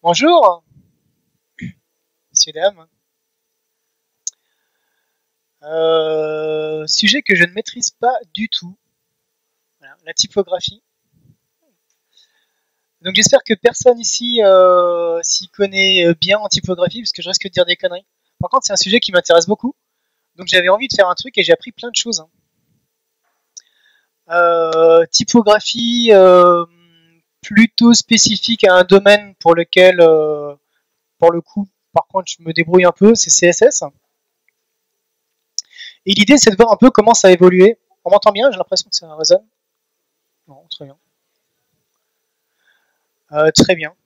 Bonjour, messieurs, dames. Sujet que je ne maîtrise pas du tout. Voilà, la typographie. Donc j'espère que personne ici s'y connaît bien en typographie, parce que je risque de dire des conneries. Par contre, c'est un sujet qui m'intéresse beaucoup. Donc j'avais envie de faire un truc et j'ai appris plein de choses. Typographie plutôt spécifique à un domaine pour lequel, pour le coup, par contre, je me débrouille un peu, c'est CSS. Et l'idée, c'est de voir un peu comment ça a évolué. On m'entend bien? J'ai l'impression que ça résonne. Non, très bien. Très bien.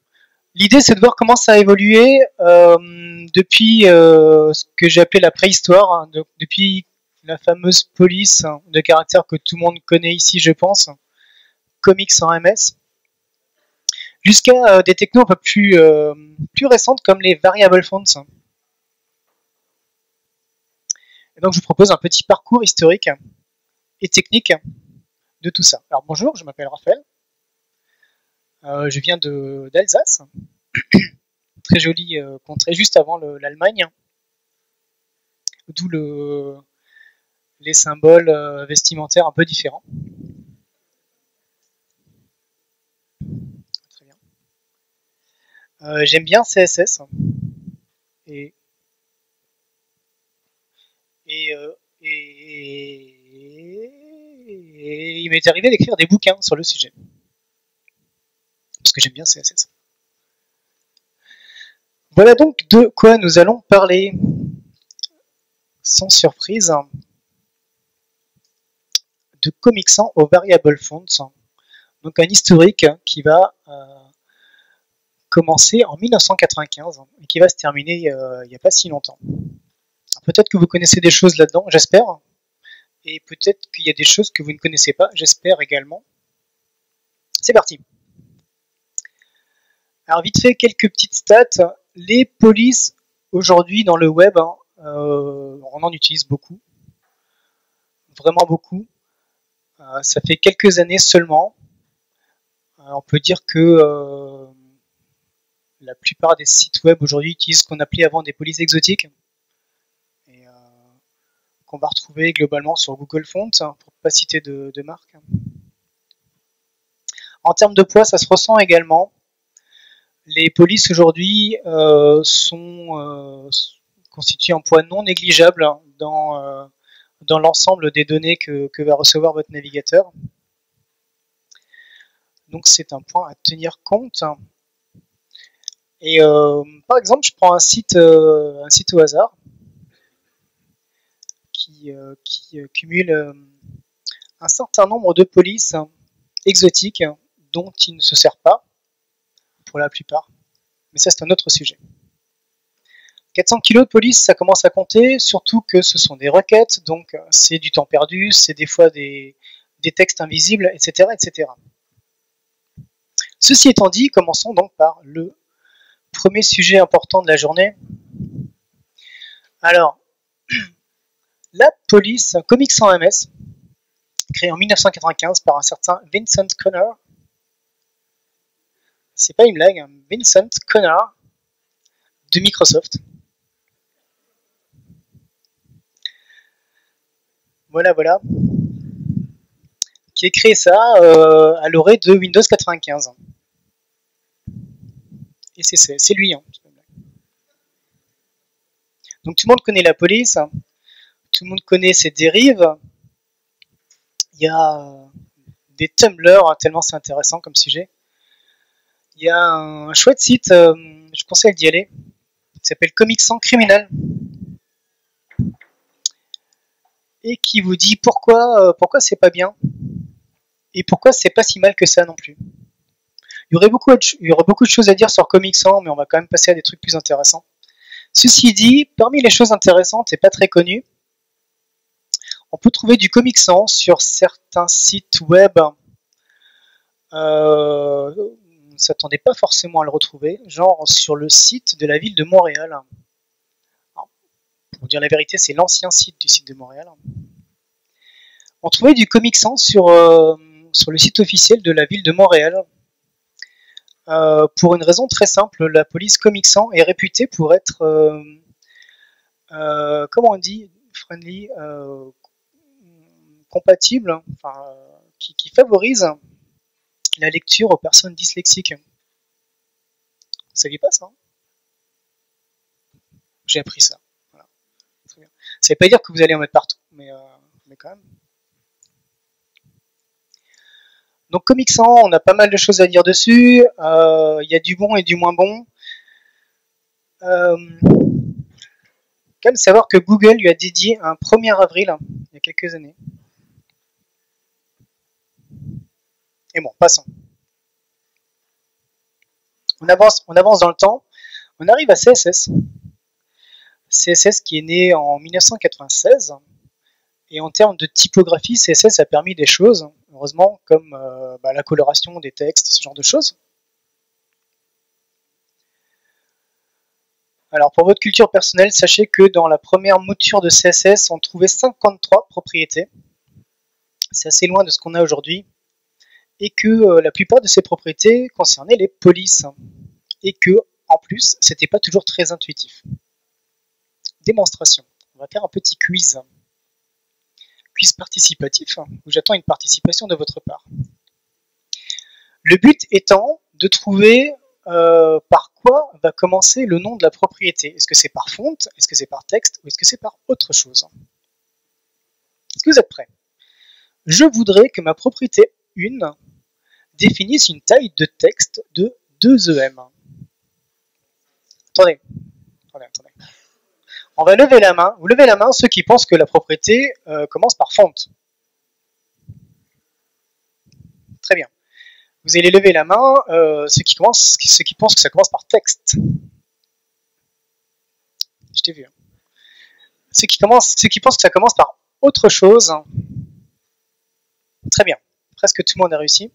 L'idée, c'est de voir comment ça a évolué depuis ce que j'ai appelé la préhistoire, hein, donc depuis la fameuse police de caractère que tout le monde connaît ici, je pense, comics en MS, jusqu'à des technos un peu plus récentes comme les variable fonts. Et donc, je vous propose un petit parcours historique et technique de tout ça. Alors, bonjour, je m'appelle Raphaël. Je viens d'Alsace, très jolie contrée juste avant l'Allemagne, d'où les symboles vestimentaires un peu différents. Très bien. J'aime bien CSS et, et, euh, et il m'est arrivé d'écrire des bouquins sur le sujet parce que j'aime bien CSS. Voilà donc de quoi nous allons parler. Sans surprise, de comicsant aux variable fonts, donc un historique qui va commencer en 1995 et qui va se terminer il n'y a pas si longtemps. Peut-être que vous connaissez des choses là-dedans, j'espère, et peut-être qu'il y a des choses que vous ne connaissez pas, j'espère également. C'est parti. Alors vite fait, quelques petites stats. Les polices aujourd'hui dans le web, on en utilise beaucoup, vraiment beaucoup. Ça fait quelques années seulement. On peut dire que la plupart des sites web aujourd'hui utilisent ce qu'on appelait avant des polices exotiques, et qu'on va retrouver globalement sur Google Fonts, pour ne pas citer de marque. En termes de poids, ça se ressent également. Les polices aujourd'hui sont constituées en poids non négligeable dans l'ensemble des données que va recevoir votre navigateur. Donc c'est un point à tenir compte. Et par exemple, je prends un site au hasard qui cumule un certain nombre de polices exotiques dont il ne se sert pas pour la plupart. Mais ça, c'est un autre sujet. 400 kg de police, ça commence à compter, surtout que ce sont des requêtes, donc c'est du temps perdu, c'est des fois des textes invisibles, etc., etc. Ceci étant dit, commençons donc par le premier sujet important de la journée. Alors, la police Comics sans MS, créée en 1995 par un certain Vincent Connor. C'est pas une blague, hein. Vincent Connor de Microsoft. Voilà. Qui a créé ça à l'orée de Windows 95. Et c'est lui. Hein. Donc tout le monde connaît la police, tout le monde connaît ses dérives. Il y a des Tumblr, tellement c'est intéressant comme sujet. Il y a un chouette site, je conseille d'y aller, qui s'appelle Comics sans criminel, et qui vous dit pourquoi c'est pas bien, et pourquoi c'est pas si mal que ça non plus. Il y aurait beaucoup de choses à dire sur Comics sans, mais on va quand même passer à des trucs plus intéressants. Ceci dit, parmi les choses intéressantes et pas très connues, on peut trouver du Comics sans sur certains sites web. On ne s'attendait pas forcément à le retrouver, genre sur le site de la ville de Montréal. Alors, pour dire la vérité, c'est l'ancien site du site de Montréal. On trouvait du Comics sans sur le site officiel de la ville de Montréal. pour une raison très simple. La police Comic Sans est réputée pour être, comment on dit, friendly, compatible, enfin, qui favorise la lecture aux personnes dyslexiques. Vous saviez pas ça, hein? J'ai appris ça. Voilà. Très bien. Ça ne veut pas dire que vous allez en mettre partout, mais quand même. Donc Comic Sans, on a pas mal de choses à dire dessus. Il y a du bon et du moins bon. Quand même savoir que Google lui a dédié un 1er avril, il y a quelques années. Et bon, passons. On avance dans le temps. On arrive à CSS. CSS qui est né en 1996. Et en termes de typographie, CSS a permis des choses, heureusement, comme la coloration des textes, ce genre de choses. Alors pour votre culture personnelle, sachez que dans la première mouture de CSS, on trouvait 53 propriétés. C'est assez loin de ce qu'on a aujourd'hui. Et que la plupart de ces propriétés concernaient les polices. Et que, en plus, c'était pas toujours très intuitif. Démonstration. On va faire un petit quiz. Quiz participatif, où j'attends une participation de votre part. Le but étant de trouver par quoi va commencer le nom de la propriété. Est-ce que c'est par font, est-ce que c'est par texte, ou est-ce que c'est par autre chose? Est-ce que vous êtes prêts? Je voudrais que ma propriété 1 définisse une taille de texte de 2 EM. Attendez. On va lever la main. Vous levez la main ceux qui pensent que la propriété commence par font. Très bien. Vous allez lever la main ceux qui pensent que ça commence par texte. Je t'ai vu. Ceux qui pensent que ça commence par autre chose. Très bien. Presque tout le monde a réussi.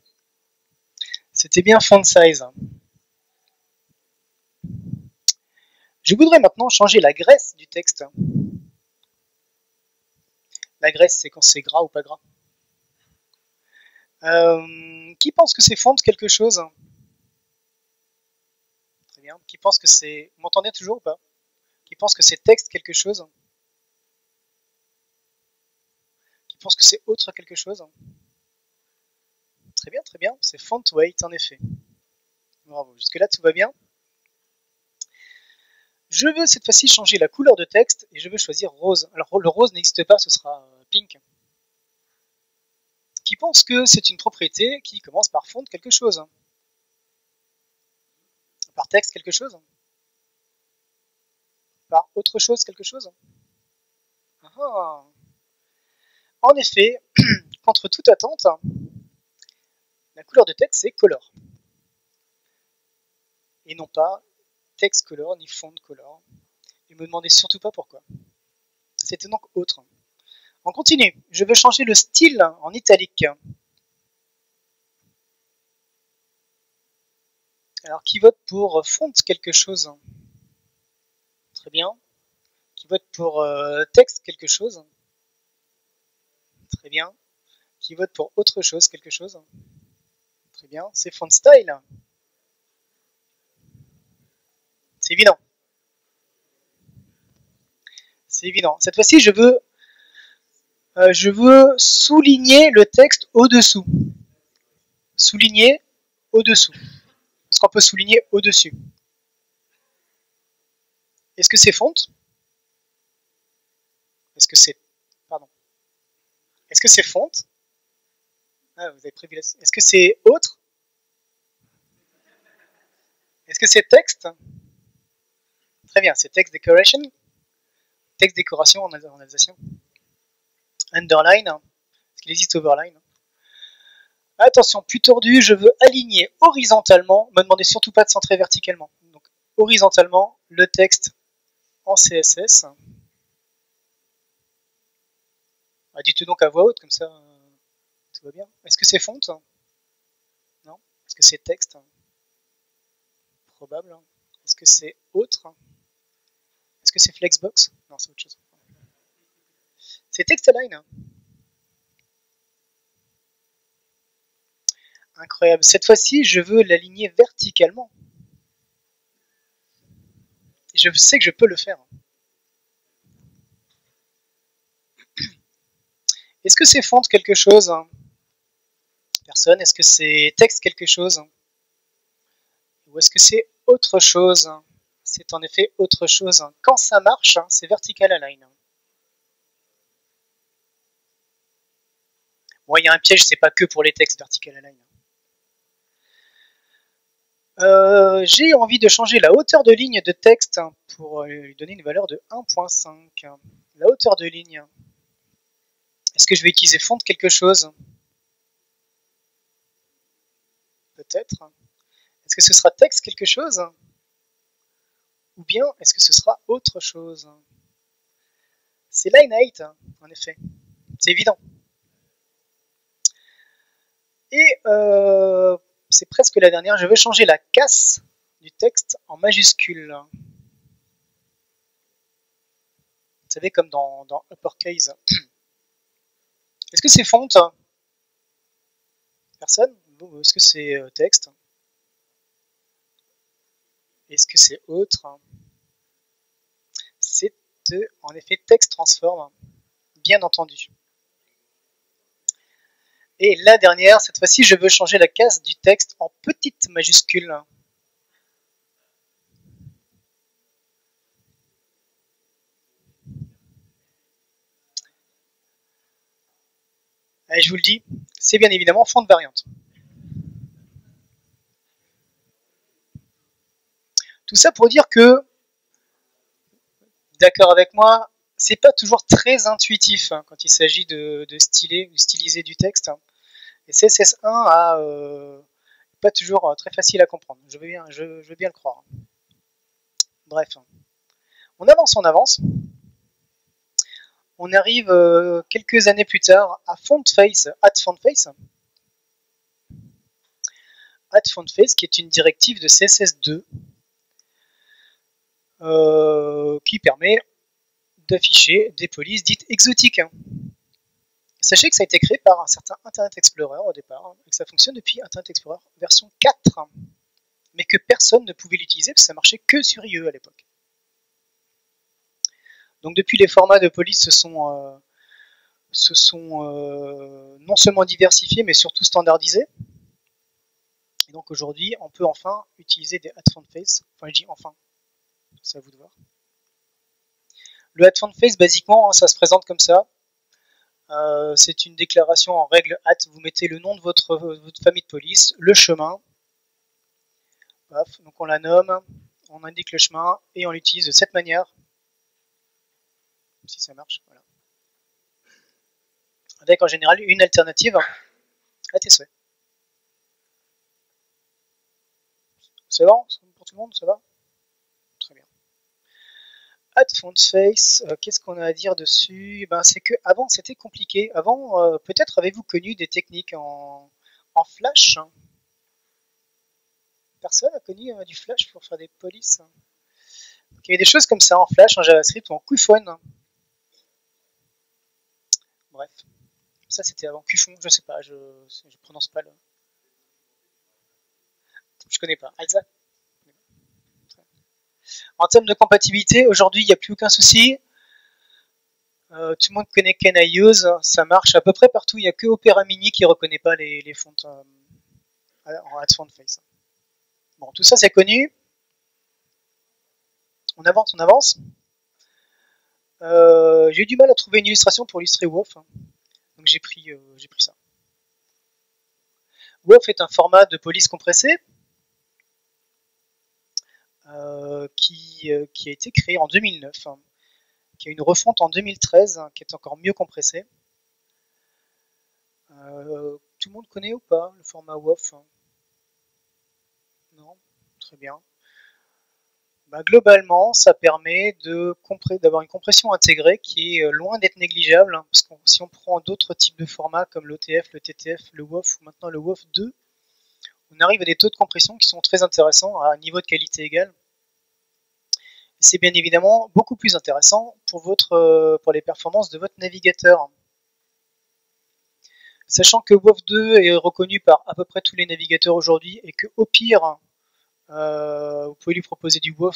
C'était bien font size. Je voudrais maintenant changer la graisse du texte. La graisse, c'est quand c'est gras ou pas gras. Qui pense que c'est font quelque chose? Très bien. Qui pense que c'est... Vous m'entendez toujours ou pas? Qui pense que c'est texte quelque chose? Qui pense que c'est autre quelque chose? Très bien, très bien. C'est font weight en effet. Bravo. Jusque-là, tout va bien. Je veux cette fois-ci changer la couleur de texte et je veux choisir rose. Alors le rose n'existe pas, ce sera pink. Qui pense que c'est une propriété qui commence par font quelque chose? Par texte quelque chose? Par autre chose quelque chose? Ah. En effet, contre toute attente, la couleur de texte c'est color. Et non pas text color ni font color. Et me demandez surtout pas pourquoi. C'était donc autre. On continue. Je veux changer le style en italique. Alors, qui vote pour font quelque chose? Très bien. Qui vote pour texte quelque chose? Très bien. Qui vote pour autre chose quelque chose? Très bien. C'est font style. C'est évident. C'est évident. Cette fois-ci, je veux souligner le texte au-dessous. Souligner au-dessous. Est-ce qu'on peut souligner au-dessus? Est-ce que c'est font? Est-ce que c'est... Pardon. Est-ce que c'est font? Ah, vous avez prévu la... Est-ce que c'est autre? Est-ce que c'est texte? Très bien, c'est text decoration. Texte décoration en alsacien. Underline. Est-ce qu'il existe overline? Attention, plus tordu, je veux aligner horizontalement. Me demandez surtout pas de centrer verticalement. Donc horizontalement le texte en CSS. Ah, dites-le donc à voix haute, comme ça tout va bien. Est-ce que c'est font? Non. Est-ce que c'est texte? Probable. Est-ce que c'est autre? Est-ce que c'est Flexbox? Non, c'est autre chose. C'est TextAlign. Incroyable. Cette fois-ci, je veux l'aligner verticalement. Je sais que je peux le faire. Est-ce que c'est font quelque chose? Personne. Est-ce que c'est texte quelque chose? Ou est-ce que c'est autre chose? C'est en effet autre chose. Quand ça marche, c'est vertical align. Bon, il y a un piège, c'est pas que pour les textes vertical align. J'ai envie de changer la hauteur de ligne de texte pour lui donner une valeur de 1.5. La hauteur de ligne. Est-ce que je vais utiliser font quelque chose? Peut-être. Est-ce que ce sera texte quelque chose? Ou bien est-ce que ce sera autre chose? C'est line 8, en effet. C'est évident. Et c'est presque la dernière. Je vais changer la casse du texte en majuscule. Vous savez, comme dans uppercase. Est-ce que c'est font? Personne? Est-ce que c'est texte? Est-ce que c'est autre? C'est en effet texte transform, bien entendu. Et la dernière, cette fois-ci, je veux changer la case du texte en petite majuscule. Et je vous le dis, c'est bien évidemment font variante. Tout ça pour dire que, d'accord avec moi, c'est pas toujours très intuitif quand il s'agit de styler ou styliser du texte. Et CSS1 a pas toujours très facile à comprendre. Je veux bien le croire. Bref, on avance. On arrive quelques années plus tard à FontFace, @FontFace, @FontFace, qui est une directive de CSS2 qui permet d'afficher des polices dites exotiques. Sachez que ça a été créé par un certain Internet Explorer au départ, et que ça fonctionne depuis Internet Explorer version 4, mais que personne ne pouvait l'utiliser parce que ça marchait que sur IE à l'époque. Donc depuis, les formats de police se sont non seulement diversifiés, mais surtout standardisés. Et donc aujourd'hui, on peut enfin utiliser des @FontFace. Enfin, je dis enfin, c'est à vous de voir. Le @FontFace, basiquement, ça se présente comme ça. C'est une déclaration en règle @. Vous mettez le nom de votre famille de police, le chemin. Paf, donc on la nomme, on indique le chemin et on l'utilise de cette manière. Si ça marche, voilà. Avec en général une alternative à tes souhaits. C'est bon pour tout le monde, ça va? Très bien. @FontFace, qu'est-ce qu'on a à dire dessus? Ben, c'est que avant c'était compliqué. Avant, peut-être avez-vous connu des techniques en Flash? Personne a connu du Flash pour faire des polices? Donc, il y avait des choses comme ça en Flash, en JavaScript ou en Qfon. Bref, ça c'était avant Qfon, je sais pas, je prononce pas le. Je connais pas. Alza. En termes de compatibilité, aujourd'hui il n'y a plus aucun souci. Tout le monde connaît Can I Use, ça marche à peu près partout. Il n'y a que Opera Mini qui ne reconnaît pas les fontes en @FontFace. Bon, tout ça c'est connu. On avance. J'ai eu du mal à trouver une illustration pour illustrer WOF, donc j'ai pris ça. WOF est un format de police compressé qui a été créé en 2009, qui a une refonte en 2013, qui est encore mieux compressé. Tout le monde connaît ou pas le format WOF? Non? Très bien. Bah, globalement, ça permet d'avoir une compression intégrée qui est loin d'être négligeable, parce que si on prend d'autres types de formats comme l'OTF, le TTF, le WOF ou maintenant le WOF 2, on arrive à des taux de compression qui sont très intéressants à un niveau de qualité égal. C'est bien évidemment beaucoup plus intéressant pour les performances de votre navigateur. Sachant que WoW 2 est reconnu par à peu près tous les navigateurs aujourd'hui et que au pire, vous pouvez lui proposer du WoW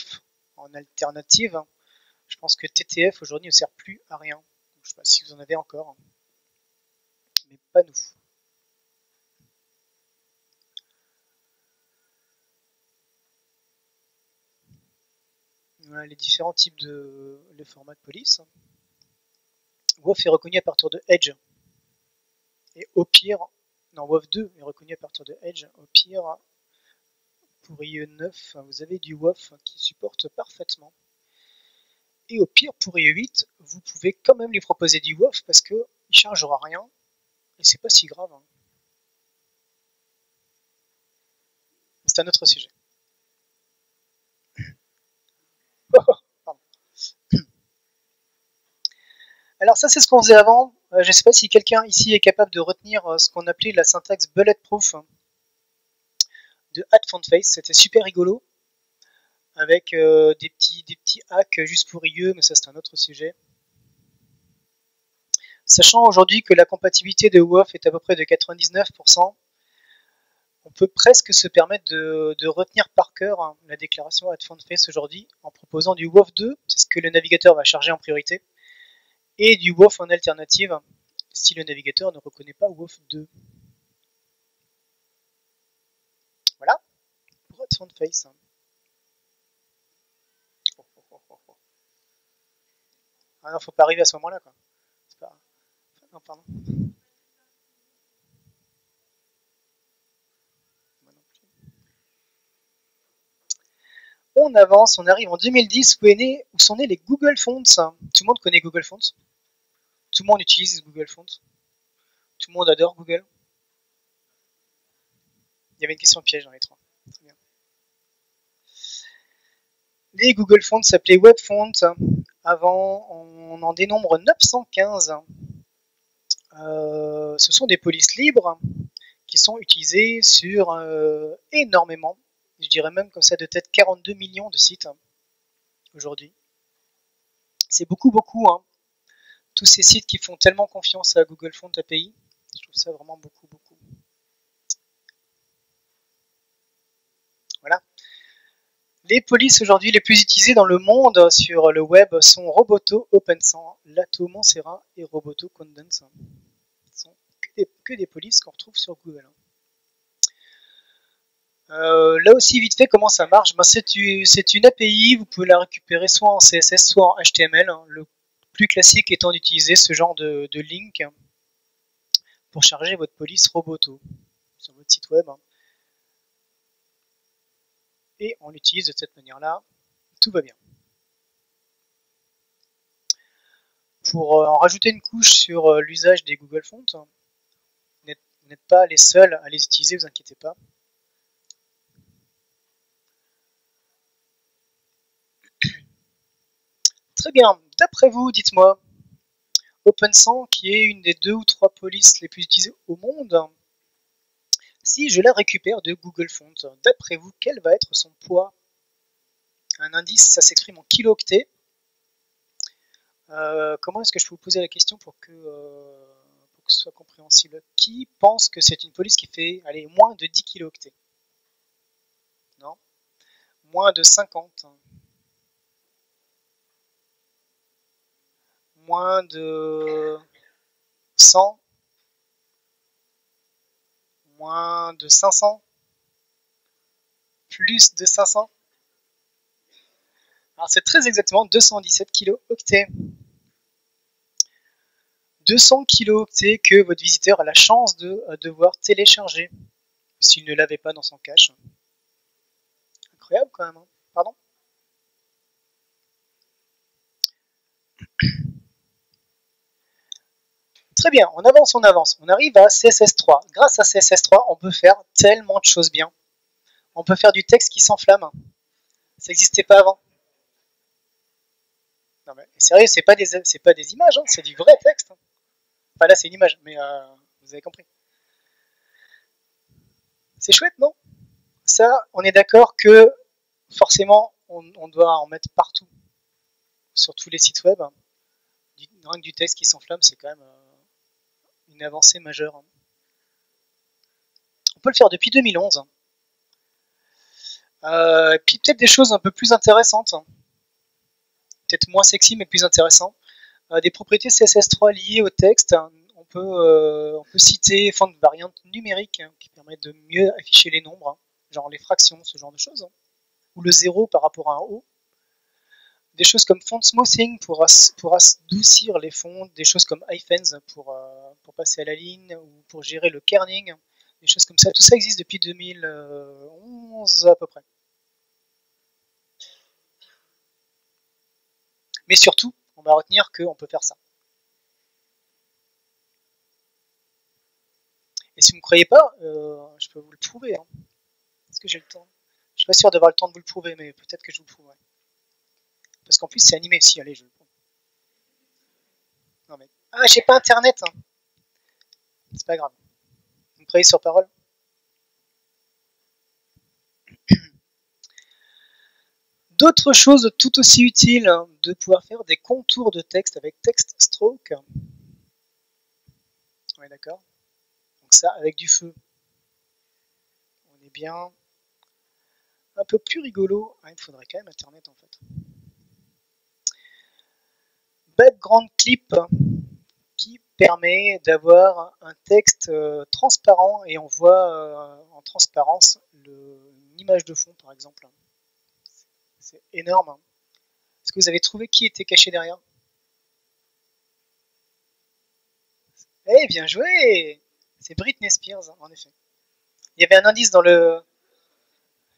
en alternative. Je pense que TTF aujourd'hui ne sert plus à rien. Je ne sais pas si vous en avez encore, mais pas nous. Voilà les différents types de formats de police. WoW est reconnu à partir de Edge. Et au pire, non, WoW 2 est reconnu à partir de Edge. Au pire, pour IE 9, vous avez du WoW qui supporte parfaitement. Et au pire, pour IE 8, vous pouvez quand même lui proposer du WoW parce qu'il ne chargera rien. Et c'est pas si grave. C'est un autre sujet. Alors ça, c'est ce qu'on faisait avant. Je ne sais pas si quelqu'un ici est capable de retenir ce qu'on appelait la syntaxe bulletproof de AdFontFace. C'était super rigolo, avec des petits hacks juste pour IE, mais ça c'est un autre sujet. Sachant aujourd'hui que la compatibilité de WoW est à peu près de 99%, on peut presque se permettre de retenir par cœur la déclaration AdFontFace aujourd'hui en proposant du WoW 2, c'est ce que le navigateur va charger en priorité, et du WoW en alternative si le navigateur ne reconnaît pas WoW 2. Voilà pour AdFontFace. Ah non, faut pas arriver à ce moment-là, quoi. Pas... Non, pardon. On avance, on arrive en 2010 où sont nés les Google Fonts. Tout le monde connaît Google Fonts. Tout le monde utilise Google Fonts. Tout le monde adore Google. Il y avait une question piège dans les trois. Très bien. Les Google Fonts s'appelaient Web Fonts. Avant, on en dénombre 915. Ce sont des polices libres qui sont utilisées sur énormément, je dirais même comme ça de tête 42 millions de sites aujourd'hui. C'est beaucoup, hein. Tous ces sites qui font tellement confiance à Google Fonts API, je trouve ça vraiment beaucoup. Voilà. Les polices aujourd'hui les plus utilisées dans le monde sur le web sont Roboto, OpenSens, Lato, Montserrat et Roboto Condense. Ce sont que des polices qu'on retrouve sur Google. Là aussi, vite fait, comment ça marche? C'est une API, vous pouvez la récupérer soit en CSS, soit en HTML. Le plus classique étant d'utiliser ce genre de link pour charger votre police Roboto sur votre site web. Et on l'utilise de cette manière-là, tout va bien. Pour en rajouter une couche sur l'usage des Google Fonts, vous n'êtes pas les seuls à les utiliser, vous inquiétez pas. Très bien, d'après vous, dites-moi, OpenSens, qui est une des 2 ou 3 polices les plus utilisées au monde, si je la récupère de Google Fonts, d'après vous, quel va être son poids? Un indice, ça s'exprime en kilo-octets. Comment est-ce que je peux vous poser la question pour que ce soit compréhensible? Qui pense que c'est une police qui fait moins de 10 kilo-octets? Non? Moins de 50? Moins de 100? Moins de 500? Plus de 500? Alors c'est très exactement 217 kilo-octets. 200 kilo-octets que votre visiteur a la chance de devoir télécharger s'il ne l'avait pas dans son cache. Incroyable quand même, hein. Pardon? Très bien, on avance. On arrive à CSS3. Grâce à CSS3, on peut faire tellement de choses bien. On peut faire du texte qui s'enflamme. Ça n'existait pas avant. Non mais sérieux, c'est pas des images, hein, c'est du vrai texte. Enfin là c'est une image, mais vous avez compris. C'est chouette, non? Ça, on est d'accord que forcément, on doit en mettre partout. Sur tous les sites web. Rien que du texte qui s'enflamme, c'est quand même une avancée majeure. peut le faire depuis 2011. Puis peut-être des choses un peu plus intéressantes, peut-être moins sexy mais plus intéressant. Des propriétés CSS3 liées au texte. On peut citer font variante numérique qui permet de mieux afficher les nombres, genre les fractions, ce genre de choses, ou le 0 par rapport à un O. Des choses comme font smoothing pour adoucir les fonds, des choses comme hyphens pour passer à la ligne, ou pour gérer le kerning, des choses comme ça. Tout ça existe depuis 2011 à peu près. Mais surtout, on va retenir qu'on peut faire ça. Et si vous ne me croyez pas, je peux vous le prouver. Hein. Est-ce que j'ai le temps? Je suis pas sûr d'avoir le temps de vous le prouver, mais peut-être que je vous le prouverai. Parce qu'en plus, c'est animé. Si, allez, je le prouve. Non, mais... Ah, j'ai pas internet. Hein. C'est pas grave. Vous me croyez sur parole? D'autres choses tout aussi utiles, de pouvoir faire des contours de texte avec text stroke. Ouais, d'accord. Donc ça, avec du feu. On est bien. Un peu plus rigolo. Ah, il me faudrait quand même internet en fait. Background clip qui permet d'avoir un texte transparent et on voit en transparence une image de fond par exemple. C'est énorme. Est-ce que vous avez trouvé qui était caché derrière? Eh, bien joué! C'est Britney Spears, en effet. Il y avait un indice dans le...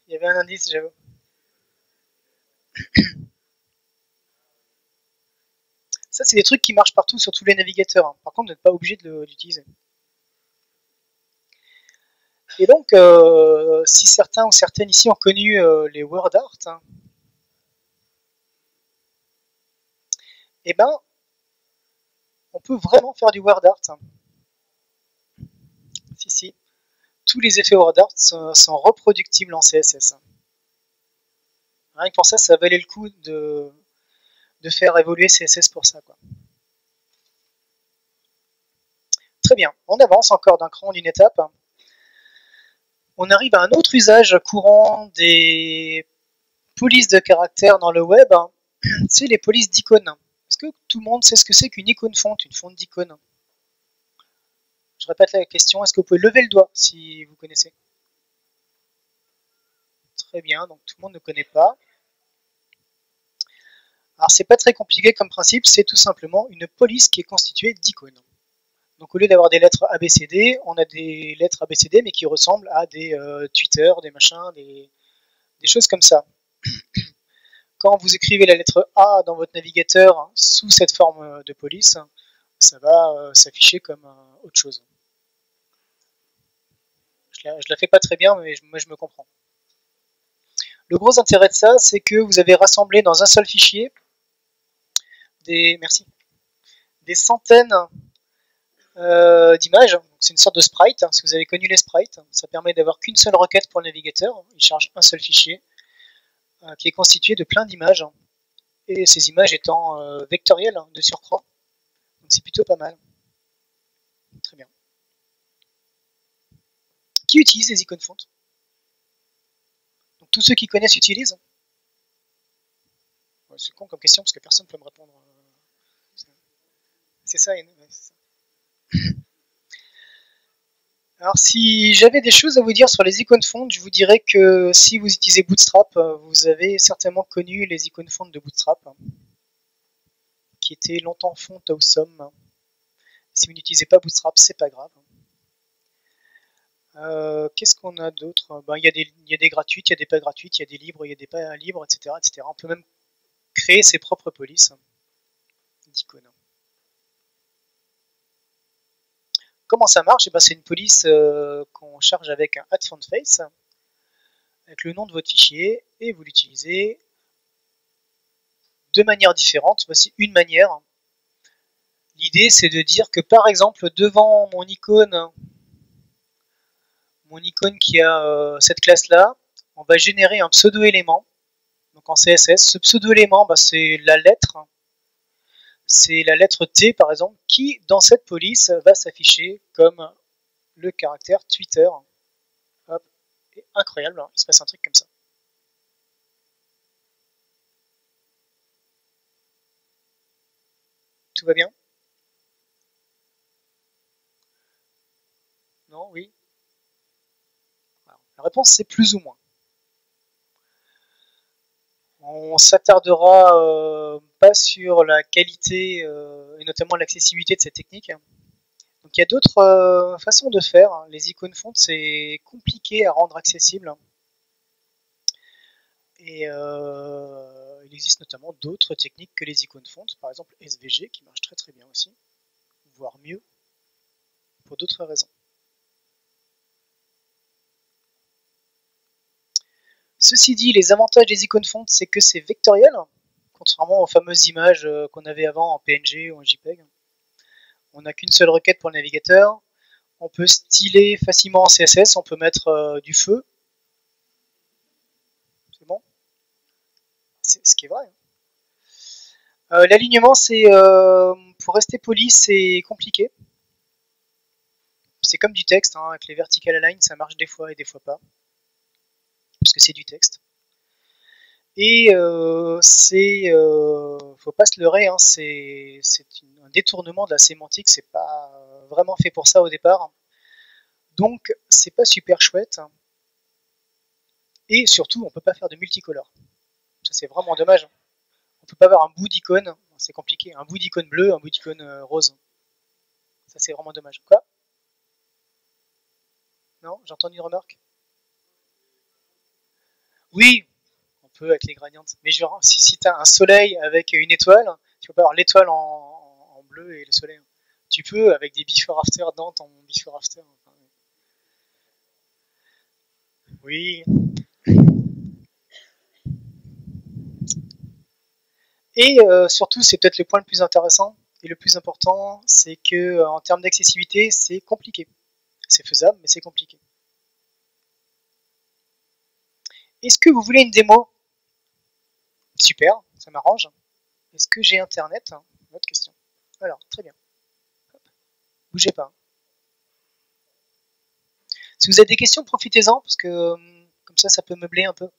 Il y avait un indice, j'avoue. Ça, c'est des trucs qui marchent partout sur tous les navigateurs. Par contre, vous n'êtes pas obligé d'utiliser. Et donc, si certains ou certaines ici ont connu les word art, hein, eh ben, on peut vraiment faire du word art. Hein. Si, si. Tous les effets word art sont reproductibles en CSS. Rien que pour ça, ça valait le coup de faire évoluer CSS pour ça. Quoi. Très bien, on avance encore d'un cran d'une étape. On arrive à un autre usage courant des polices de caractères dans le web, c'est les polices d'icônes. Est-ce que tout le monde sait ce que c'est qu'une icône fonte, une fonte d'icône? Je répète la question, est-ce que vous pouvez lever le doigt si vous connaissez? Très bien, donc tout le monde ne connaît pas. Alors c'est pas très compliqué comme principe, c'est tout simplement une police qui est constituée d'icônes. Donc au lieu d'avoir des lettres ABCD, on a des lettres ABCD mais qui ressemblent à des Twitter, des machins, des choses comme ça. Quand vous écrivez la lettre A dans votre navigateur sous cette forme de police, ça va s'afficher comme autre chose. Je la fais pas très bien, mais moi je me comprends. Le gros intérêt de ça, c'est que vous avez rassemblé dans un seul fichier des centaines d'images. C'est une sorte de sprite. Si vous avez connu les sprites, ça permet d'avoir qu'une seule requête pour le navigateur. Il charge un seul fichier qui est constitué de plein d'images. Et ces images étant vectorielles de surcroît. Donc c'est plutôt pas mal. Très bien. Qui utilise les icônes fontes? Donc tous ceux qui connaissent utilisent? Ouais, c'est con comme question parce que personne ne peut me répondre. C'est ça, ouais, ça. Alors si j'avais des choses à vous dire sur les icônes fontes, je vous dirais que si vous utilisez Bootstrap, vous avez certainement connu les icônes fontes de Bootstrap, qui étaient longtemps fontes awesome. Si vous n'utilisez pas Bootstrap, c'est pas grave. Qu'est-ce qu'on a d'autre? Il y a des gratuites, il y a des pas gratuites, il y a des libres, il y a des pas libres, etc., etc. On peut même créer ses propres polices d'icônes. Comment ça marche? C'est une police qu'on charge avec un @fontface, avec le nom de votre fichier, et vous l'utilisez de manière différente. Voici une manière. L'idée, c'est de dire que par exemple, devant mon icône qui a cette classe-là, on va générer un pseudo-élément. Donc en CSS, ce pseudo-élément, c'est la lettre. C'est la lettre T, par exemple, qui, dans cette police, va s'afficher comme le caractère Twitter. incroyable, hein, il se passe un truc comme ça. Tout va bien? Non? Oui? Alors, la réponse c'est plus ou moins. On s'attardera pas sur la qualité et notamment l'accessibilité de cette technique. Donc il y a d'autres façons de faire. Les icônes fontes, c'est compliqué à rendre accessible. Et il existe notamment d'autres techniques que les icônes fontes, par exemple SVG qui marche très très bien aussi, voire mieux, pour d'autres raisons. Ceci dit, les avantages des icônes fontes, c'est que c'est vectoriel, contrairement aux fameuses images qu'on avait avant en PNG ou en JPEG. On n'a qu'une seule requête pour le navigateur. On peut styler facilement en CSS, on peut mettre du feu. C'est bon? C'est ce qui est vrai. L'alignement, c'est pour rester poli, c'est compliqué. C'est comme du texte, hein, avec les vertical align, ça marche des fois et des fois pas, parce que c'est du texte. Et faut pas se leurrer, hein, c'est un détournement de la sémantique, c'est pas vraiment fait pour ça au départ. Donc c'est pas super chouette. Et surtout, on peut pas faire de multicolore. Ça c'est vraiment dommage. On peut pas avoir un bout d'icône, c'est compliqué, un bout d'icône bleu, un bout d'icône rose. Ça c'est vraiment dommage. Quoi? Non? J'ai entendu une remarque? Oui, on peut avec les gradients. Mais genre, si tu as un soleil avec une étoile, tu peux pas avoir l'étoile en bleu et le soleil. Tu peux avec des before after dans ton before after. Oui. Et surtout, c'est peut-être le point le plus intéressant et le plus important, c'est que en termes d'accessibilité, c'est compliqué. C'est faisable, mais c'est compliqué. Est-ce que vous voulez une démo? Super, ça m'arrange. Est-ce que j'ai internet? Votre question. Alors, très bien. Hop. Bougez pas. Si vous avez des questions, profitez-en, parce que comme ça peut meubler un peu.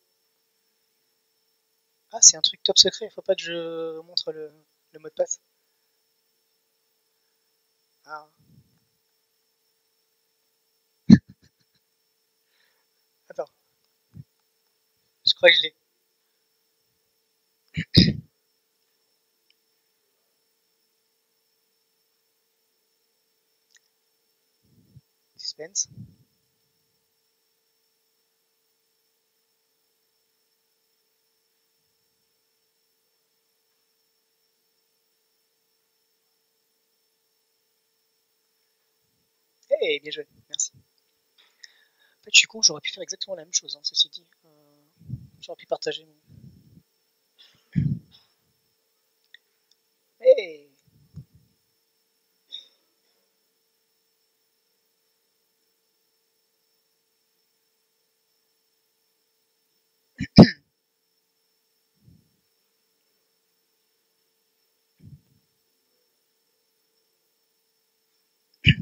Ah, c'est un truc top secret, il faut pas que je montre le mot de passe. Ah. Attends, je crois que je l'ai. Suspense. Hey, bien joué, merci. En fait, je suis con, j'aurais pu faire exactement la même chose, hein, ceci dit. J'aurais pu partager. Hey.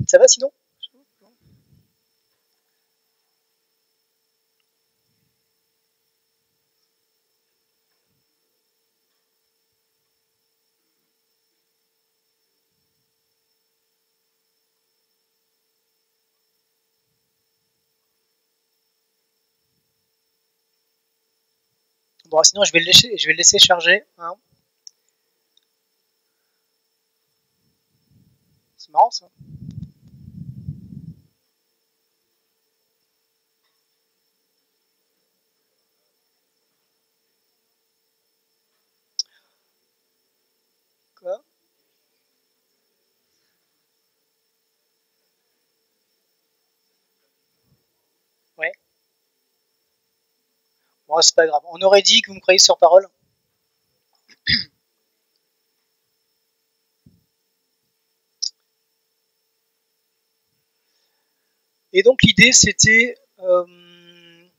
Ça va sinon? Bon, sinon je vais le laisser charger. Hein. C'est marrant ça. Quoi? Ouais. Bon, c'est pas grave. On aurait dit que vous me croyez sur parole. Et donc l'idée c'était de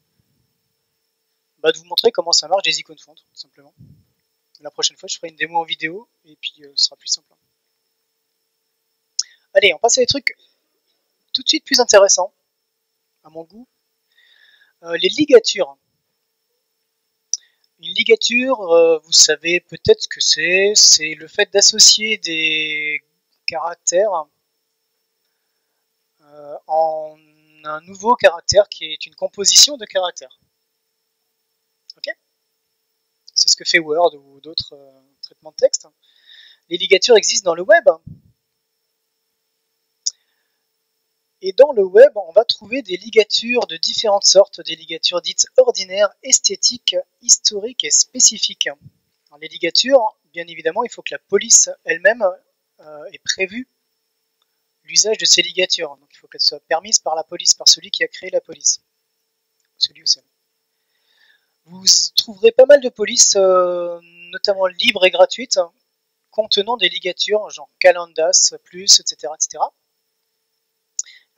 vous montrer comment ça marche des icônes fontes, tout simplement. La prochaine fois, je ferai une démo en vidéo et puis ce sera plus simple. Allez, on passe à des trucs tout de suite plus intéressants, à mon goût. Les ligatures. Une ligature, vous savez peut-être ce que c'est le fait d'associer des caractères en un nouveau caractère qui est une composition de caractères. Ok? C'est ce que fait Word ou d'autres traitements de texte. Les ligatures existent dans le web. Et dans le web, on va trouver des ligatures de différentes sortes, des ligatures dites ordinaires, esthétiques, historiques et spécifiques. Alors, les ligatures, bien évidemment, il faut que la police elle-même ait prévu l'usage de ces ligatures. Donc il faut qu'elles soient permises par la police, par celui qui a créé la police. Celui ou celle. Vous trouverez pas mal de polices, notamment libres et gratuites, contenant des ligatures, genre Calendas, plus, etc. etc.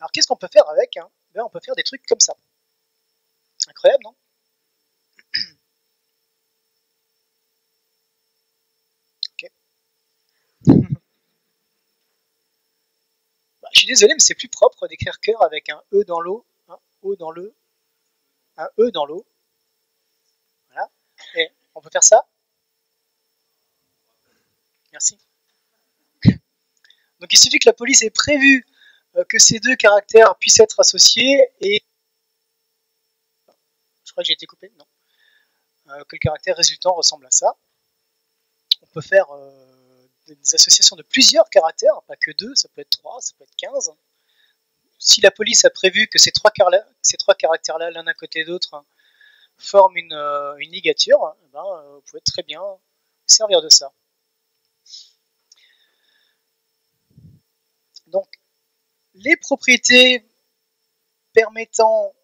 Alors qu'est-ce qu'on peut faire avec ben, on peut faire des trucs comme ça. Incroyable, non? Ok. Bah, je suis désolé, mais c'est plus propre d'écrire cœur avec un E dans l'eau, un O dans le, un E dans l'eau. Voilà. Et on peut faire ça. Merci. Donc il suffit que la police ait prévu que ces deux caractères puissent être associés et je crois que j'ai été coupé, non. Que le caractère résultant ressemble à ça. On peut faire des associations de plusieurs caractères, pas que deux, ça peut être 3, ça peut être 15. Si la police a prévu que ces trois caractères-là, l'un à côté de l'autre, forment une ligature, ben, vous pouvez très bien servir de ça. Donc, les propriétés permettant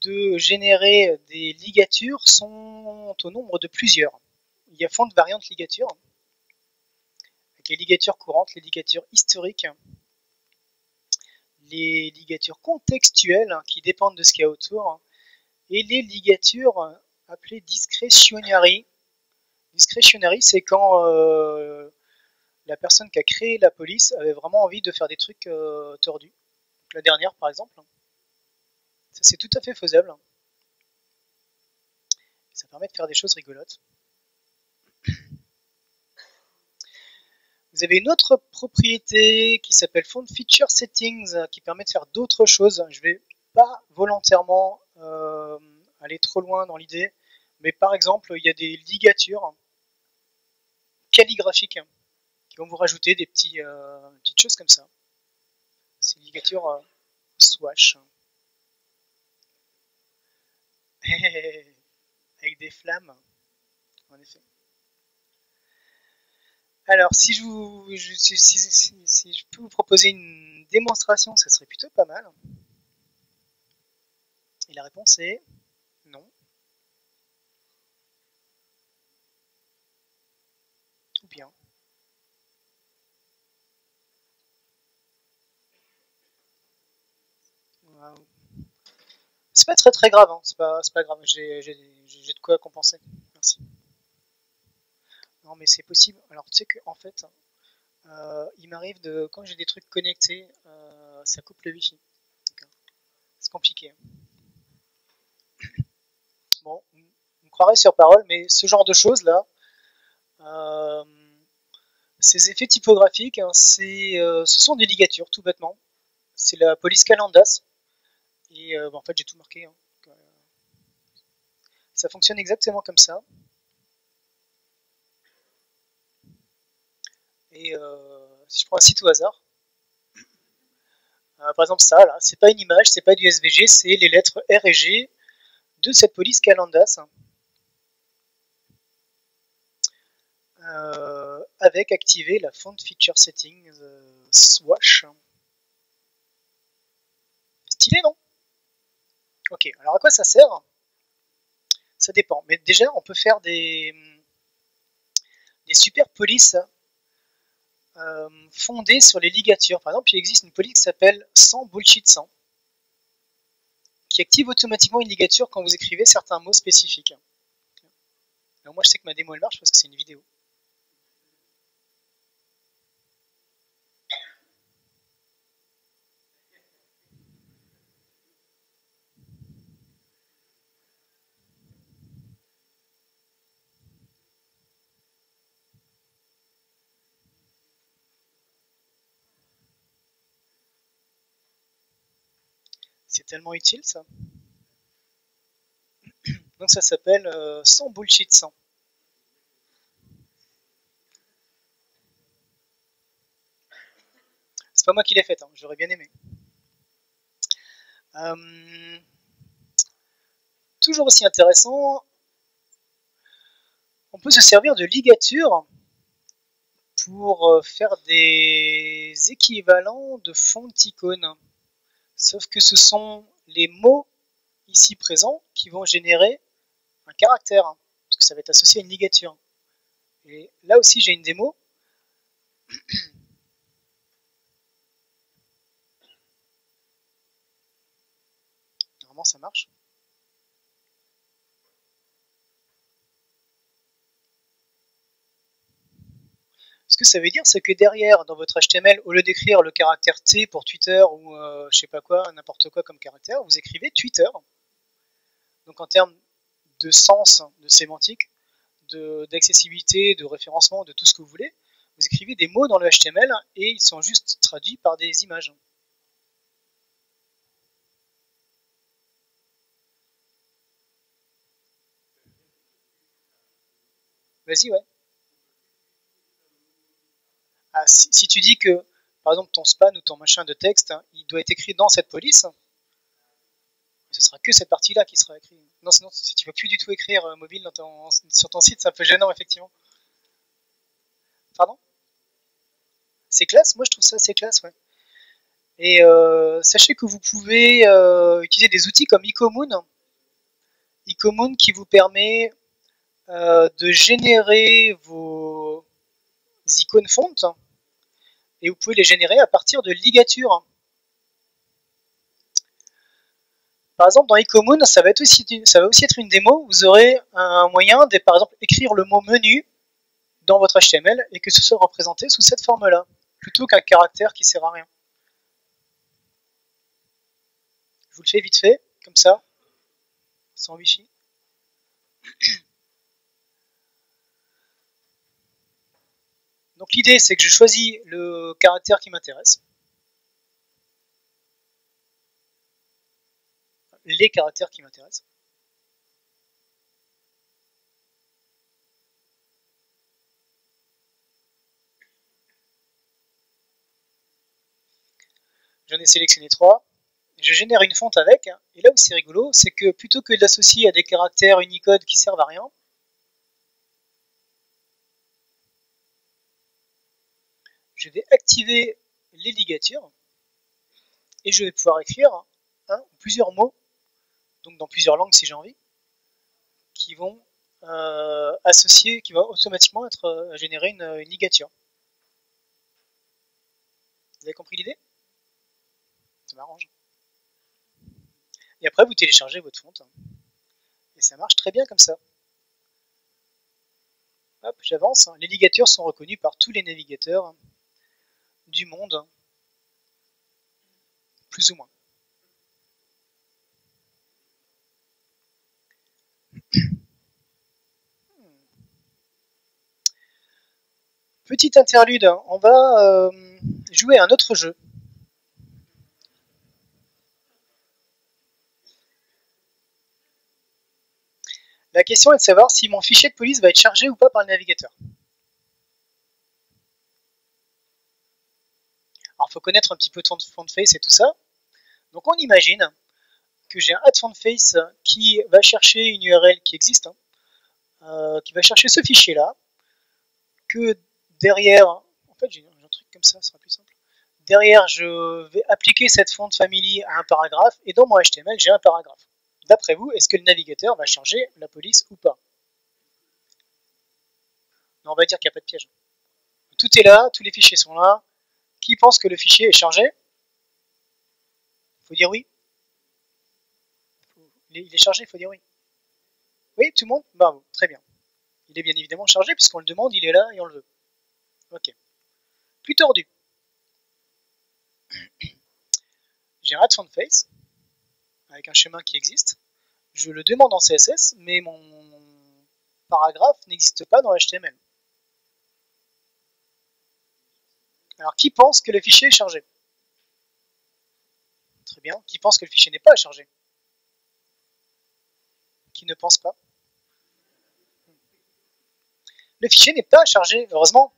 de générer des ligatures sont au nombre de plusieurs. Il y a fond de variantes ligatures, avec les ligatures courantes, les ligatures historiques, les ligatures contextuelles qui dépendent de ce qu'il y a autour, et les ligatures appelées discretionary. Discretionary, c'est quand la personne qui a créé la police avait vraiment envie de faire des trucs tordus. Donc, la dernière, par exemple, ça c'est tout à fait faisable. Ça permet de faire des choses rigolotes. Vous avez une autre propriété qui s'appelle Font Feature Settings qui permet de faire d'autres choses. Je ne vais pas volontairement aller trop loin dans l'idée, mais par exemple, il y a des ligatures calligraphiques qui vont vous rajouter des petites choses comme ça. C'est une ligature swash. Avec des flammes, en effet. Alors, si je peux vous proposer une démonstration, ça serait plutôt pas mal. Et la réponse est non. Ou bien. C'est pas très grave, hein. C'est pas grave, j'ai de quoi compenser. Merci. Non, mais c'est possible. Alors, tu sais qu'en fait, il m'arrive de. Quand j'ai des trucs connectés, ça coupe le wifi. C'est compliqué. Bon, on me croirait sur parole, mais ce genre de choses là, ces effets typographiques, hein, ce sont des ligatures, tout bêtement. C'est la police Calendas. Et en fait, j'ai tout marqué. Hein. Donc, ça fonctionne exactement comme ça. Et si je prends un site au hasard, par exemple ça, là, c'est pas une image, c'est pas du SVG, c'est les lettres R et G de cette police Calendas. Avec activé la Font Feature Settings Swash. Stylé, non? Ok, alors à quoi ça sert? Ça dépend. Mais déjà, on peut faire des super polices fondées sur les ligatures. Par exemple, il existe une police qui s'appelle sans bullshit sans, qui active automatiquement une ligature quand vous écrivez certains mots spécifiques. Alors moi, je sais que ma démo elle marche parce que c'est une vidéo. C'est tellement utile ça. Donc ça s'appelle sans bullshit sans. C'est pas moi qui l'ai faite, hein, j'aurais bien aimé. Toujours aussi intéressant, on peut se servir de ligature pour faire des équivalents de fonticônes. Sauf que ce sont les mots ici présents qui vont générer un caractère, parce que ça va être associé à une ligature. Et là aussi j'ai une démo. Normalement ça marche. Ce que ça veut dire, c'est que derrière, dans votre HTML, au lieu d'écrire le caractère T pour Twitter ou je sais pas quoi, n'importe quoi comme caractère, vous écrivez Twitter. Donc en termes de sens, de sémantique, d'accessibilité, de référencement, de tout ce que vous voulez, vous écrivez des mots dans le HTML et ils sont juste traduits par des images. Vas-y, ouais. Ah, si tu dis que, par exemple, ton span ou ton machin de texte, il doit être écrit dans cette police, ce sera que cette partie-là qui sera écrite. Non, sinon, si tu ne vas plus du tout écrire mobile sur ton site, c'est un peu gênant, effectivement. Pardon? C'est classe? Moi, je trouve ça assez classe, ouais. Et sachez que vous pouvez utiliser des outils comme Ecomoon. Ecomoon qui vous permet de générer vos icônes fontes et vous pouvez les générer à partir de ligatures. Par exemple, dans Ecomoon, ça va aussi être une démo. Vous aurez un moyen de, par exemple, écrire le mot menu dans votre HTML et que ce soit représenté sous cette forme-là, plutôt qu'un caractère qui sert à rien. Je vous le fais vite fait, comme ça, sans wifi. Donc l'idée, c'est que je choisis le caractère qui m'intéresse. Les caractères qui m'intéressent. J'en ai sélectionné 3. Je génère une fonte avec, et là où c'est rigolo, c'est que plutôt que de l'associer à des caractères Unicode qui servent à rien, je vais activer les ligatures, et je vais pouvoir écrire un ou plusieurs mots, donc dans plusieurs langues si j'ai envie, qui vont associer, qui vont automatiquement être générer une ligature. Vous avez compris l'idée? Ça m'arrange. Et après, vous téléchargez votre fonte. Et ça marche très bien comme ça. Hop, j'avance. Les ligatures sont reconnues par tous les navigateurs du monde, plus ou moins. Petite interlude, on va jouer à un autre jeu. La question est de savoir si mon fichier de police va être chargé ou pas par le navigateur. Alors, il faut connaître un petit peu FontFace et tout ça. Donc, on imagine que j'ai un FontFace qui va chercher une URL qui existe, qui va chercher ce fichier-là, que derrière, en fait, j'ai un truc comme ça, ce sera plus simple. Derrière, je vais appliquer cette font family à un paragraphe, et dans mon HTML, j'ai un paragraphe. D'après vous, est-ce que le navigateur va charger la police ou pas? Non, on va dire qu'il n'y a pas de piège. Tout est là, tous les fichiers sont là. Qui pense que le fichier est chargé? Il faut dire oui. Il est chargé, il faut dire oui. Oui, tout le monde? Bravo, très bien. Il est bien évidemment chargé, puisqu'on le demande, il est là et on le veut. Ok. Plus tordu. J'ai un FontFace, avec un chemin qui existe. Je le demande en CSS, mais mon paragraphe n'existe pas dans HTML. Alors, qui pense que le fichier est chargé? Très bien. Qui pense que le fichier n'est pas à charger? Qui ne pense pas? Le fichier n'est pas à charger, heureusement.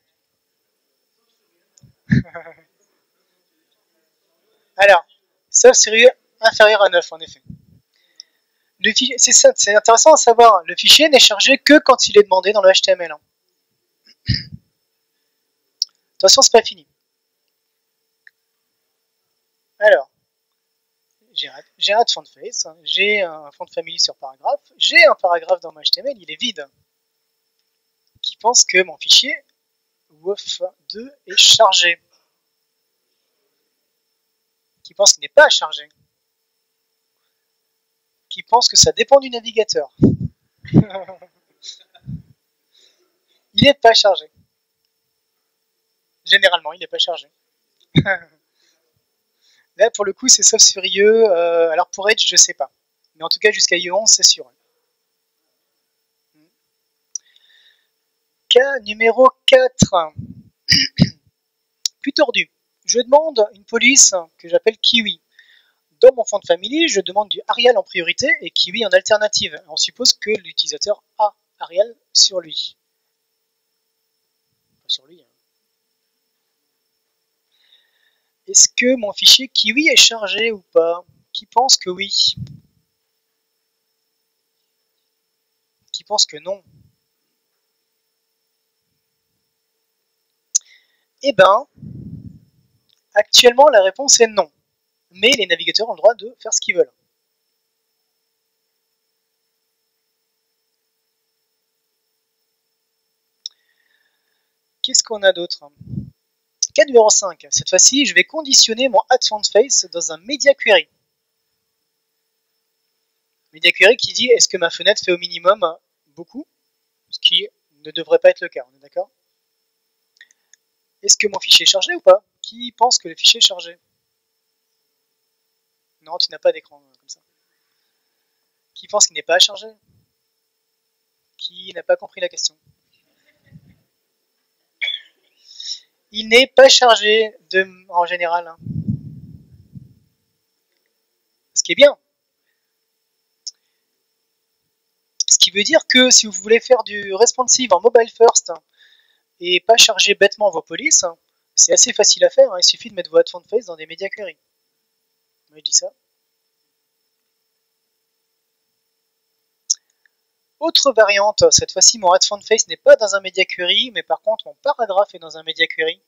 Alors, sauf série inférieure à 9, en effet. C'est intéressant à savoir, le fichier n'est chargé que quand il est demandé dans le HTML. Attention, c'est pas fini. Alors, j'ai un font face, j'ai un font family sur paragraphe, j'ai un paragraphe dans mon HTML, il est vide. Qui pense que mon fichier WOF2 est chargé? Qui pense qu'il n'est pas chargé? Qui pense que ça dépend du navigateur? Il n'est pas chargé. Généralement, il n'est pas chargé. Là, pour le coup, c'est sauf sur IE. Alors pour Edge, je sais pas. Mais en tout cas, jusqu'à IE11, c'est sûr. Cas numéro 4. Plus tordu. Je demande une police que j'appelle Kiwi. Dans mon font family, je demande du Arial en priorité et Kiwi en alternative. On suppose que l'utilisateur a Arial sur lui. Pas sur lui. Hein. Est-ce que mon fichier Kiwi est chargé ou pas? Qui pense que oui? Qui pense que non? Eh ben, actuellement la réponse est non. Mais les navigateurs ont le droit de faire ce qu'ils veulent. Qu'est-ce qu'on a d'autre? Cas numéro 5. Cette fois-ci, je vais conditionner mon add-font-face dans un media query. Media query qui dit est-ce que ma fenêtre fait au minimum beaucoup, ce qui ne devrait pas être le cas, on est d'accord? Est-ce que mon fichier est chargé ou pas? Qui pense que le fichier est chargé? Non, tu n'as pas d'écran comme ça. Qui pense qu'il n'est pas chargé? Qui n'a pas compris la question? Il n'est pas chargé en général. Hein. Ce qui est bien. Ce qui veut dire que si vous voulez faire du responsive en mobile first et pas charger bêtement vos polices, c'est assez facile à faire. Hein. Il suffit de mettre vos add-font face dans des media query. Moi, je dis ça. Autre variante, cette fois-ci mon add-font face n'est pas dans un media query, mais par contre mon paragraphe est dans un media query.